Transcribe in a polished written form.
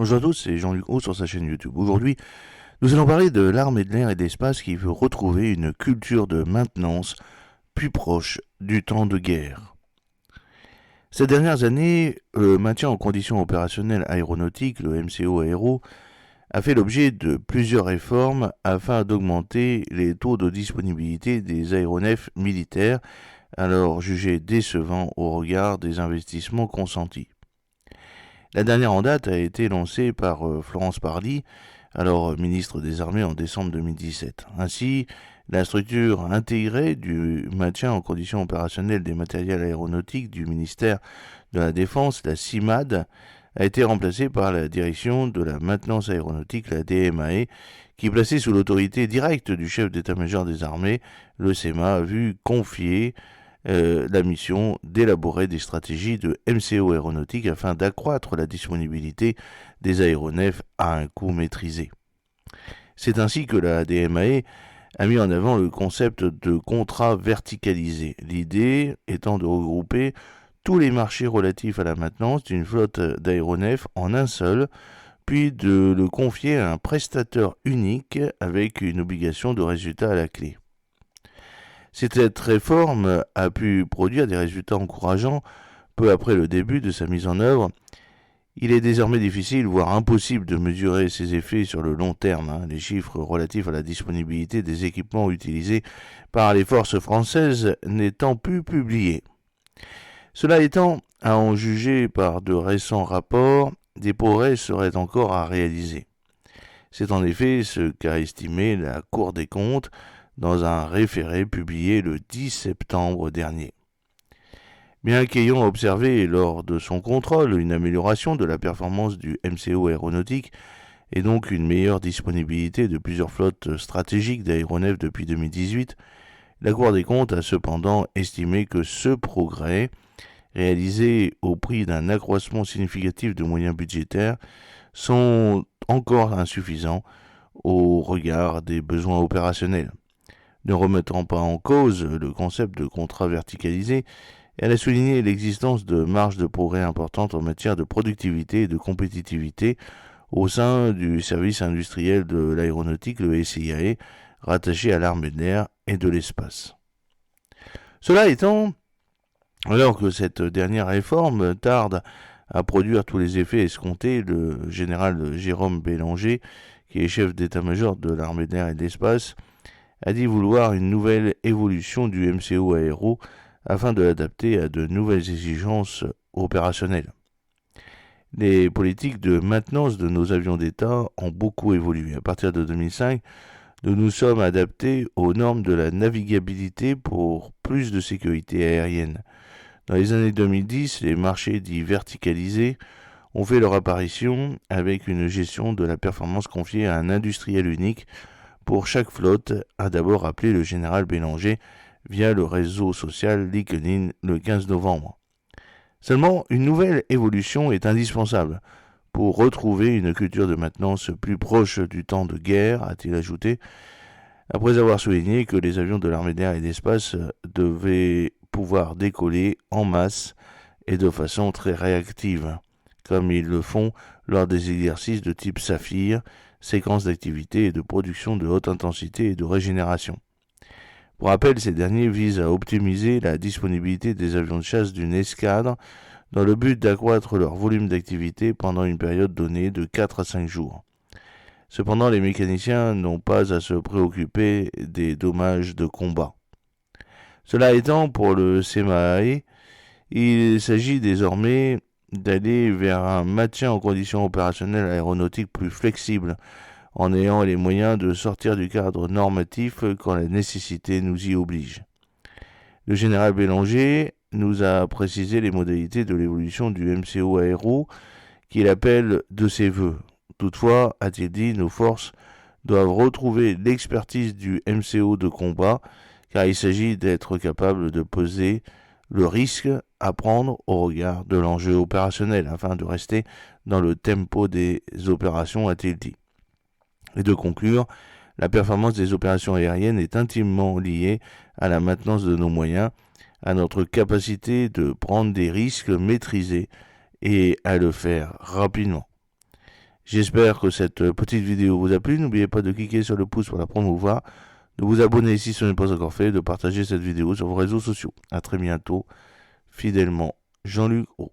Bonjour à tous, c'est Jean-Luc Haut sur sa chaîne YouTube. Aujourd'hui, nous allons parler de l'armée de l'air et de l'espace qui veut retrouver une culture de maintenance plus proche du temps de guerre. Ces dernières années, le maintien en conditions opérationnelles aéronautiques, le MCO Aéro, a fait l'objet de plusieurs réformes afin d'augmenter les taux de disponibilité des aéronefs militaires, alors jugés décevants au regard des investissements consentis. La dernière en date a été lancée par Florence Parly, alors ministre des Armées en décembre 2017. Ainsi, la structure intégrée du maintien en conditions opérationnelles des matériels aéronautiques du ministère de la Défense, la CIMAD, a été remplacée par la direction de la maintenance aéronautique, la DMAE, qui, placée sous l'autorité directe du chef d'état-major des armées, le CEMA, a vu confier la mission d'élaborer des stratégies de MCO aéronautique afin d'accroître la disponibilité des aéronefs à un coût maîtrisé. C'est ainsi que la DMAE a mis en avant le concept de contrat verticalisé, l'idée étant de regrouper tous les marchés relatifs à la maintenance d'une flotte d'aéronefs en un seul, puis de le confier à un prestataire unique avec une obligation de résultat à la clé. Cette réforme a pu produire des résultats encourageants peu après le début de sa mise en œuvre. Il est désormais difficile, voire impossible, de mesurer ses effets sur le long terme, les chiffres relatifs à la disponibilité des équipements utilisés par les forces françaises n'étant plus publiés. Cela étant, à en juger par de récents rapports, des progrès seraient encore à réaliser. C'est en effet ce qu'a estimé la Cour des comptes dans un référé publié le 10 septembre dernier. Bien qu'ayant observé lors de son contrôle une amélioration de la performance du MCO aéronautique et donc une meilleure disponibilité de plusieurs flottes stratégiques d'aéronefs depuis 2018, la Cour des comptes a cependant estimé que ce progrès, réalisé au prix d'un accroissement significatif de moyens budgétaires, sont encore insuffisants au regard des besoins opérationnels. Ne remettant pas en cause le concept de contrat verticalisé, elle a souligné l'existence de marges de progrès importantes en matière de productivité et de compétitivité au sein du service industriel de l'aéronautique, le SIAE, rattaché à l'armée de l'air et de l'espace. Cela étant, alors que cette dernière réforme tarde à produire tous les effets escomptés, le général Jérôme Bélanger, qui est chef d'état-major de l'armée de l'air et de l'espace, a dit vouloir une nouvelle évolution du MCO aéro afin de l'adapter à de nouvelles exigences opérationnelles. Les politiques de maintenance de nos avions d'État ont beaucoup évolué. À partir de 2005, nous nous sommes adaptés aux normes de la navigabilité pour plus de sécurité aérienne. Dans les années 2010, les marchés dits verticalisés ont fait leur apparition avec une gestion de la performance confiée à un industriel unique pour chaque flotte, a d'abord appelé le général Bélanger via le réseau social LinkedIn le 15 novembre. Seulement, une nouvelle évolution est indispensable pour retrouver une culture de maintenance plus proche du temps de guerre, a-t-il ajouté, après avoir souligné que les avions de l'armée d'air et d'espace devaient pouvoir décoller en masse et de façon très réactive, comme ils le font lors des exercices de type Saphir, séquences d'activité et de production de haute intensité et de régénération. Pour rappel, ces derniers visent à optimiser la disponibilité des avions de chasse d'une escadre dans le but d'accroître leur volume d'activité pendant une période donnée de 4 à 5 jours. Cependant, les mécaniciens n'ont pas à se préoccuper des dommages de combat. Cela étant, pour le CMAE, il s'agit désormais d'aller vers un maintien en conditions opérationnelles aéronautiques plus flexible, en ayant les moyens de sortir du cadre normatif quand la nécessité nous y oblige. Le général Bélanger nous a précisé les modalités de l'évolution du MCO aéro qu'il appelle de ses voeux. Toutefois, a-t-il dit, nos forces doivent retrouver l'expertise du MCO de combat, car il s'agit d'être capable de peser le risque à prendre au regard de l'enjeu opérationnel, afin de rester dans le tempo des opérations, a-t-il dit. Et de conclure, la performance des opérations aériennes est intimement liée à la maintenance de nos moyens, à notre capacité de prendre des risques maîtrisés et à le faire rapidement. J'espère que cette petite vidéo vous a plu. N'oubliez pas de cliquer sur le pouce pour la promouvoir, de vous abonner si ce n'est pas encore fait, de partager cette vidéo sur vos réseaux sociaux. A très bientôt, fidèlement, Jean-Luc Roux.